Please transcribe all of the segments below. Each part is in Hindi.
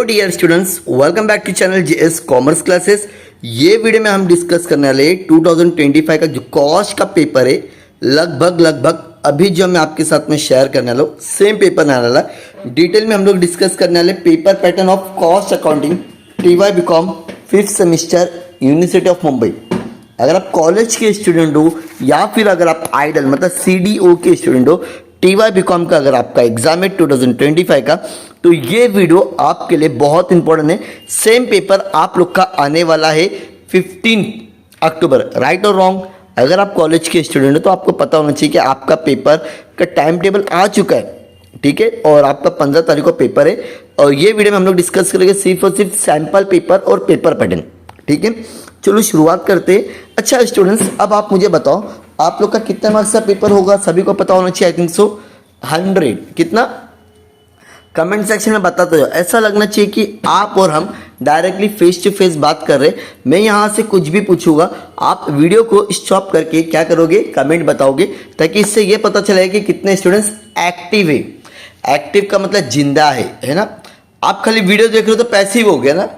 Dear students, welcome back to channel GS commerce classes. ये वीडियो में हम डिस्कस करने वाले 2025 का जो कॉस्ट का पेपर है, लगभग अभी जो मैं आपके साथ में शेयर करने वाला हूँ सेम पेपर आने वाला है। डिटेल में हम लोग डिस्कस करने वाले paper pattern of cost accounting TY BCom 5th semester university of Mumbai. अगर आप कॉलेज के स्टूडेंट हो या फिर अगर आप आइडल मतलब सीडीओ के स्टूडेंट हो, टीवाई बीकॉम का अगर आपका एग्जाम है 2025 का, तो ये वीडियो आपके लिए बहुत इंपॉर्टेंट है। सेम पेपर आप लोग का आने वाला है 15 अक्टूबर। राइट और रॉन्ग, अगर आप कॉलेज के स्टूडेंट हो तो आपको पता होना चाहिए कि आपका पेपर का टाइम टेबल आ चुका है, ठीक है, और आपका 15 तारीख को पेपर है। और ये वीडियो में हम लोग डिस्कस करेंगे सिर्फ और सिर्फ सैंपल पेपर और पेपर पैटर्न, ठीक है। चलो शुरुआत करते हैं। अच्छा स्टूडेंट्स, अब आप मुझे बताओ आप लोग का कितना मार्क्स का पेपर होगा? सभी को पता होना चाहिए, आई थिंक सो 100। कितना? कमेंट सेक्शन में बताते हो। ऐसा लगना चाहिए कि आप और हम डायरेक्टली फेस टू फेस बात कर रहे हैं। मैं यहाँ से कुछ भी पूछूंगा, आप वीडियो को स्टॉप करके क्या करोगे? कमेंट बताओगे, ताकि इससे ये पता चलेगा कि कितने स्टूडेंट्स एक्टिव है। एक्टिव का मतलब जिंदा है ना। आप खाली वीडियो देख रहे हो तो पैसिव हो गया ना।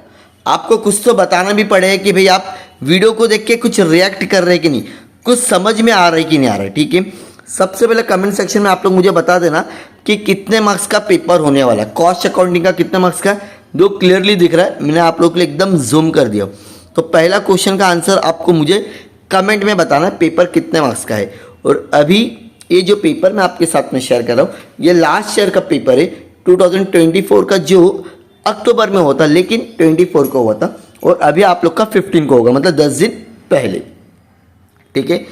आपको कुछ तो बताना भी पड़ेगा कि भाई आप वीडियो को देख के कुछ रिएक्ट कर रहे हैं कि नहीं, कुछ समझ में आ रहा है कि नहीं आ रहा है, ठीक है। सबसे पहले कमेंट सेक्शन में आप लोग मुझे बता देना कि कितने मार्क्स का पेपर होने वाला है। कॉस्ट अकाउंटिंग का कितने मार्क्स का, जो क्लियरली दिख रहा है, मैंने आप लोग के लिए एकदम जूम कर दिया। तो पहला क्वेश्चन का आंसर आपको मुझे कमेंट में बताना है, पेपर कितने मार्क्स का है। और अभी ये जो पेपर मैं आपके साथ में शेयर कर रहा हूँ, ये लास्ट ईयर का पेपर है 2024 का, जो अक्टूबर में होता, लेकिन 24 को हुआ था। और अभी आप लोग का 15 को होगा, मतलब 10 दिन पहले, ठीक है।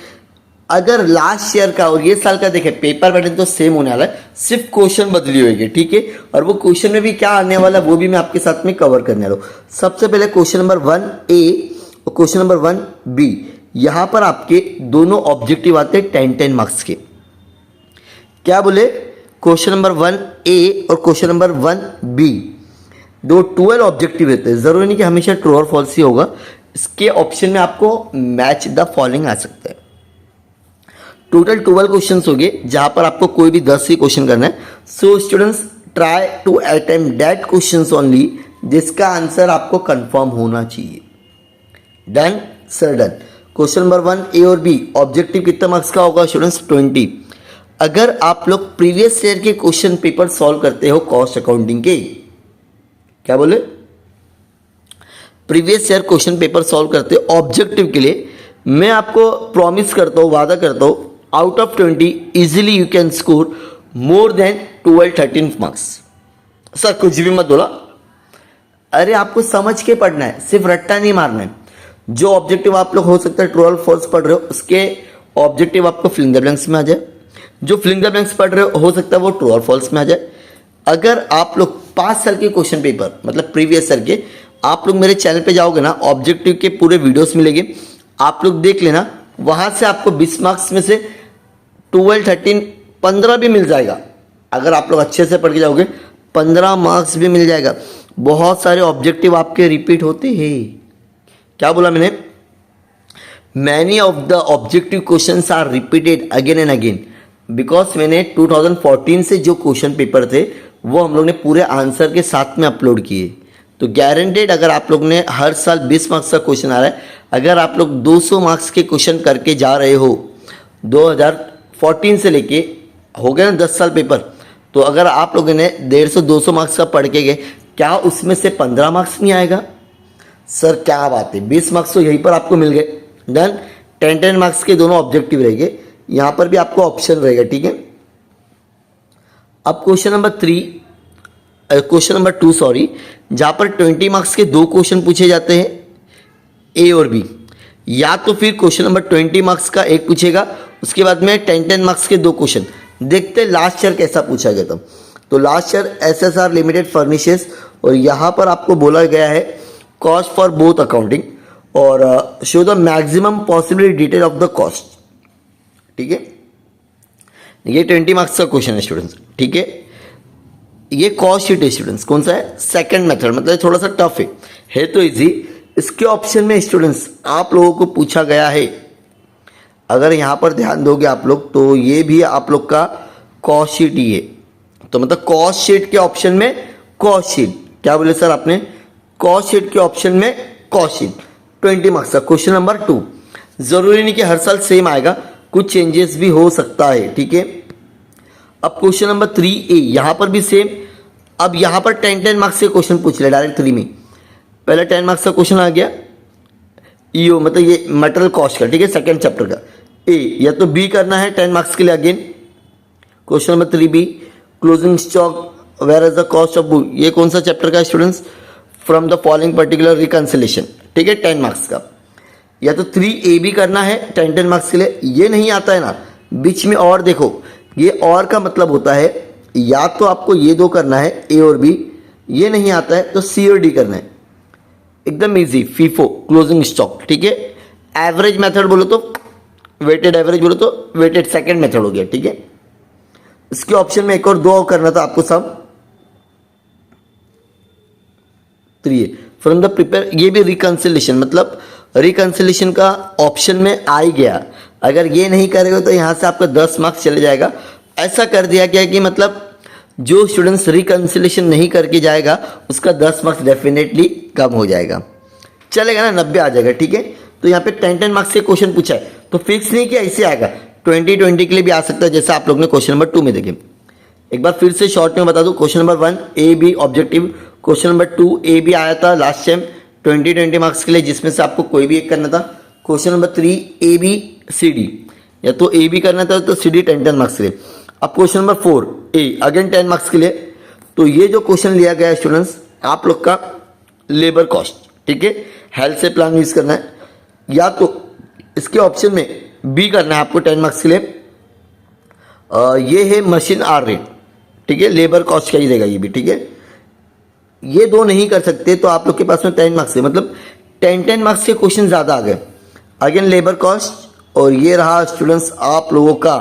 अगर लास्ट ईयर का और ये साल का देखें, पेपर पैटर्न तो सेम होने वाला है, सिर्फ क्वेश्चन बदली होगी, ठीक है। और वो क्वेश्चन में भी क्या आने वाला वो भी मैं आपके साथ में कवर करने वाला हूँ। सबसे पहले क्वेश्चन नंबर 1A और क्वेश्चन नंबर 1B, यहाँ पर आपके दोनों ऑब्जेक्टिव आते हैं 10-10 मार्क्स के। क्या बोले? क्वेश्चन नंबर 1A और क्वेश्चन नंबर 1B दो 12 ऑब्जेक्टिव रहते हैं। जरूरी नहीं कि हमेशा ट्रू और फॉल्स ही होगा। इसके ऑप्शन में आपको मैच द फॉलोइंग आ सकता है। टोटल 12 क्वेश्चंस हो गए, जहां पर आपको कोई भी 10 ही क्वेश्चन करना है। So students, try to attempt that questions only जिसका आंसर आपको कंफर्म होना चाहिए। Done sir, done. Question number 1A और B ऑब्जेक्टिव कितना मार्क्स का होगा स्टूडेंट्स? 20। अगर आप लोग प्रीवियस ईयर के क्वेश्चन पेपर सॉल्व करते हो कॉस्ट अकाउंटिंग के, क्या बोले? Previous year question paper solve करते हो ऑब्जेक्टिव के लिए, मैं आपको प्रॉमिस करता हूँ, वादा करता हूँ, out of 20 easily you can score more than 12-13 marks. Sir कुछ भी मत बोला, अरे आपको समझ के पढ़ना है, सिर्फ रट्टा नहीं मारना है। जो ऑब्जेक्टिव आप लोग हो सकता है ट्रू और फॉल्स पढ़ रहे हो, उसके ऑब्जेक्टिव आपको फिल इन द ब्लैंक्स में आ जाए। जो फिल इन द ब्लैंक्स पढ़ रहे हो सकता है वो ट्रू और फॉल्स में आ जाए। अगर आप लोग 5 साल के क्वेश्चन पेपर मतलब प्रीवियस ईयर के, आप लोग मेरे चैनल पे जाओगे ना, ऑब्जेक्टिव के पूरे वीडियोस मिलेंगे, आप लोग देख लेना। वहां से आपको 20 मार्क्स में से 12, 13, 15 भी मिल जाएगा। अगर आप लोग अच्छे से पढ़ के जाओगे 15 मार्क्स भी मिल जाएगा। बहुत सारे ऑब्जेक्टिव आपके रिपीट होते हैं। क्या बोला मैंने? Many of the objective questions are repeated again and again, because मैंने 2014 से जो क्वेश्चन पेपर थे वो हम लोग ने पूरे आंसर के साथ में अपलोड किए। तो गारंटेड, अगर आप लोग ने हर साल 20 मार्क्स का क्वेश्चन आ रहा है, अगर आप लोग 200 मार्क्स के क्वेश्चन करके जा रहे हो 2014 से लेके, हो गया ना 10 साल पेपर, तो अगर आप लोगों ने 150-200 मार्क्स का पढ़ के गए, क्या उसमें से 15 मार्क्स नहीं आएगा? सर क्या बात है, 20 मार्क्स तो यहीं पर आपको मिल गए। डन। 10-10 मार्क्स के दोनों ऑब्जेक्टिव रहेंगे, यहाँ पर भी आपको ऑप्शन रहेगा, ठीक है। अब क्वेश्चन नंबर 2 सॉरी, जहाँ पर 20 मार्क्स के 2 क्वेश्चन पूछे जाते हैं, A और B, या तो फिर क्वेश्चन नंबर 20 मार्क्स का एक पूछेगा, उसके बाद में 10-10 मार्क्स के 2 क्वेश्चन। देखते हैं लास्ट ईयर कैसा पूछा गया था। तो last year SSR limited furnishes, और यहाँ पर आपको बोला गया है कॉस्ट फॉर बोथ अकाउंटिंग और show the maximum possible detail of the cost, ठीक है। ये 20 मार्क्स का क्वेश्चन है स्टूडेंट्स, ठीक है। ये कॉस्ट शीट है स्टूडेंट्स, कौन सा है? सेकंड मेथड, मतलब थोड़ा सा टफ है तो इजी। इसके ऑप्शन में स्टूडेंट्स आप लोगों को पूछा गया है, अगर यहाँ पर ध्यान दोगे आप लोग तो ये भी आप लोग का कॉस्ट शीट ही है। तो मतलब कॉस्ट शीट के ऑप्शन में कॉस्ट शीट, क्या बोले सर आपने? कॉस्ट शीट के ऑप्शन में कॉस्ट शीट 20 मार्क्स का क्वेश्चन नंबर 2। जरूरी नहीं कि हर साल सेम आएगा, कुछ चेंजेस भी हो सकता है, ठीक है। अब क्वेश्चन नंबर 3A, यहां पर भी सेम। अब यहां पर 10 मार्क्स के क्वेश्चन पूछ ले डायरेक्ट 3 में। पहले 10 मार्क्स का क्वेश्चन आ गया ईओ, मतलब ये मटेरियल कॉस्ट का, ठीक है, सेकंड चैप्टर का। ए या तो बी करना है 10 मार्क्स के लिए again. Question number 3B, closing stock where is the cost of book, ये कौन सा चैप्टर का है students? From the following particular reconciliation, ठीक है, 10 मार्क्स का। या तो 3AB करना है 10 मार्क्स के लिए। ये नहीं आता है ना, बीच में और देखो, ये और का मतलब होता है या तो आपको ये दो करना है ए और बी, ये नहीं आता है तो सी और डी करना है। एकदम इजी, फीफो क्लोजिंग स्टॉक, ठीक है। एवरेज मेथड बोलो तो वेटेड एवरेज, बोलो तो वेटेड सेकंड मेथड हो गया, ठीक है। इसके ऑप्शन में एक और दो करना था आपको सब 3A फ्रॉम द प्रिपेयर, ये भी रिकंसिलेशन, मतलब रिकंसिलेशन का ऑप्शन में आ ही गया। अगर ये नहीं करेगा तो यहां से आपका 10 मार्क्स चले जाएगा। ऐसा कर दिया गया कि मतलब जो स्टूडेंट्स रिकंसिलेशन नहीं करके जाएगा उसका 10 मार्क्स डेफिनेटली कम हो जाएगा, चलेगा ना, 90 आ जाएगा, ठीक है। तो यहाँ पे 10 मार्क्स से क्वेश्चन पूछा है तो फिक्स नहीं कि ऐसे आएगा, 20 के लिए भी आ सकता है, जैसा आप लोग ने क्वेश्चन नंबर 2 में देखे। एक बार फिर से शॉर्ट में बता दूं, question number 1 AB objective, question number 2 AB आया था लास्ट टाइम 20 मार्क्स के लिए, जिसमें से आपको कोई भी एक करना था। क्वेश्चन नंबर 3 AB CD, या तो AB करना था तो CD 10 मार्क्स के लिए। अब question number 4 A again 10 marks के लिए। तो ये जो क्वेश्चन लिया गया है स्टूडेंट्स आप लोग का लेबर कॉस्ट, ठीक है, हेल्थ से प्लान यूज करना है, या तो इसके ऑप्शन में बी करना है आपको 10 मार्क्स के लिए। ये है मशीन आर रेट, ठीक है, लेबर कॉस्ट का ही रहेगा ये भी, ठीक है। ये दो नहीं कर सकते तो आप लोग के पास में 10 मार्क्स है, मतलब 10 मार्क्स के क्वेश्चन ज़्यादा आ गए। अगेन लेबर कॉस्ट, और ये रहा स्टूडेंट्स आप लोगों का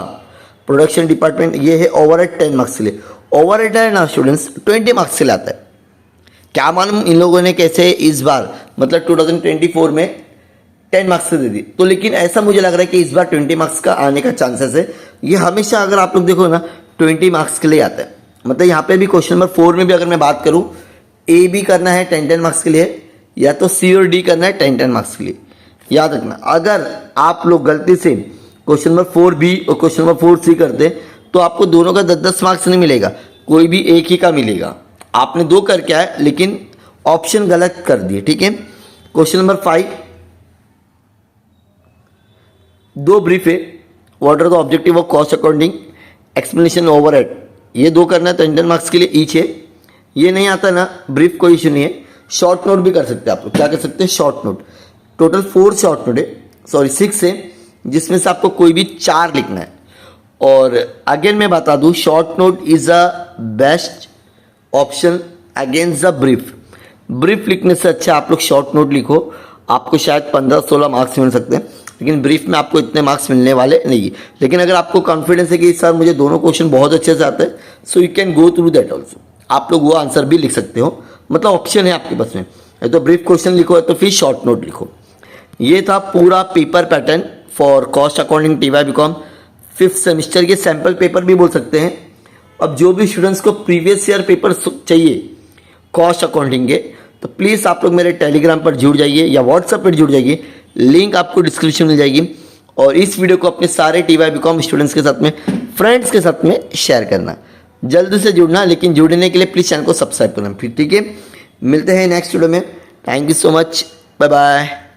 प्रोडक्शन डिपार्टमेंट, ये है ओवरहेड 10 मार्क्स के लिए। ओवरहेड है ना स्टूडेंट्स 20 मार्क्स के लिए आता है। क्या मालूम इन लोगों ने कैसे इस बार मतलब 2024 में 10 मार्क्स से दे दी, तो लेकिन ऐसा मुझे लग रहा है कि इस बार 20 मार्क्स का आने का चांसेस है। ये हमेशा अगर आप लोग देखो ना 20 मार्क्स के लिए आता है। मतलब यहाँ पे भी क्वेश्चन नंबर 4 में भी अगर मैं बात करूँ, ए बी करना है 10 मार्क्स के लिए, या तो सी और डी करना है 10 मार्क्स के लिए। याद रखना, अगर आप लोग गलती से क्वेश्चन नंबर 4B और क्वेश्चन नंबर 4C करते तो आपको दोनों का 10 मार्क्स नहीं मिलेगा, कोई भी एक ही का मिलेगा। आपने दो करके आए लेकिन ऑप्शन गलत कर दिए, ठीक है। क्वेश्चन नंबर 5 दो ब्रीफ है, what are the objective of cost accounting, explanation overhead, ये दो करना है 10 मार्क्स के लिए ईच है। ये नहीं आता ना, ब्रीफ कोई इशू नहीं है, शॉर्ट नोट भी कर सकते हैं आप लोग। क्या कर सकते हैं? Short note. Total 4 short note है, सॉरी 6 है, जिसमें से आपको कोई भी 4 लिखना है। और अगेन मैं बता दूं, short note is a best option against the brief. Brief लिखने से अच्छा आप लोग शॉर्ट नोट लिखो, आपको शायद 15-16 मार्क्स मिल सकते हैं, लेकिन ब्रीफ में आपको इतने मार्क्स मिलने वाले नहीं है। लेकिन अगर आपको कॉन्फिडेंस है कि सर मुझे दोनों क्वेश्चन बहुत अच्छे से आते हैं, so you can go through that also, आप लोग वो आंसर भी लिख सकते हो, मतलब ऑप्शन है आपके पास में, या तो ब्रीफ क्वेश्चन लिखो या तो फिर शॉर्ट नोट लिखो। ये था पूरा paper pattern for cost accounting TY BCom 5th semester के सैम्पल पेपर भी बोल सकते हैं। अब जो भी स्टूडेंट्स को प्रीवियस ईयर पेपर चाहिए कॉस्ट अकाउंटिंग के, तो प्लीज़ आप लोग मेरे टेलीग्राम पर जुड़ जाइए या व्हाट्सएप पर जुड़ जाइए, लिंक आपको डिस्क्रिप्शन मिल जाएगी। और इस वीडियो को अपने सारे TY BCom स्टूडेंट्स के साथ में, फ्रेंड्स के साथ में शेयर करना। जल्दी से जुड़ना, लेकिन जुड़ने के लिए प्लीज़ चैनल को सब्सक्राइब करना, फिर ठीक है। मिलते हैं नेक्स्ट वीडियो में। Thank you so much, bye bye.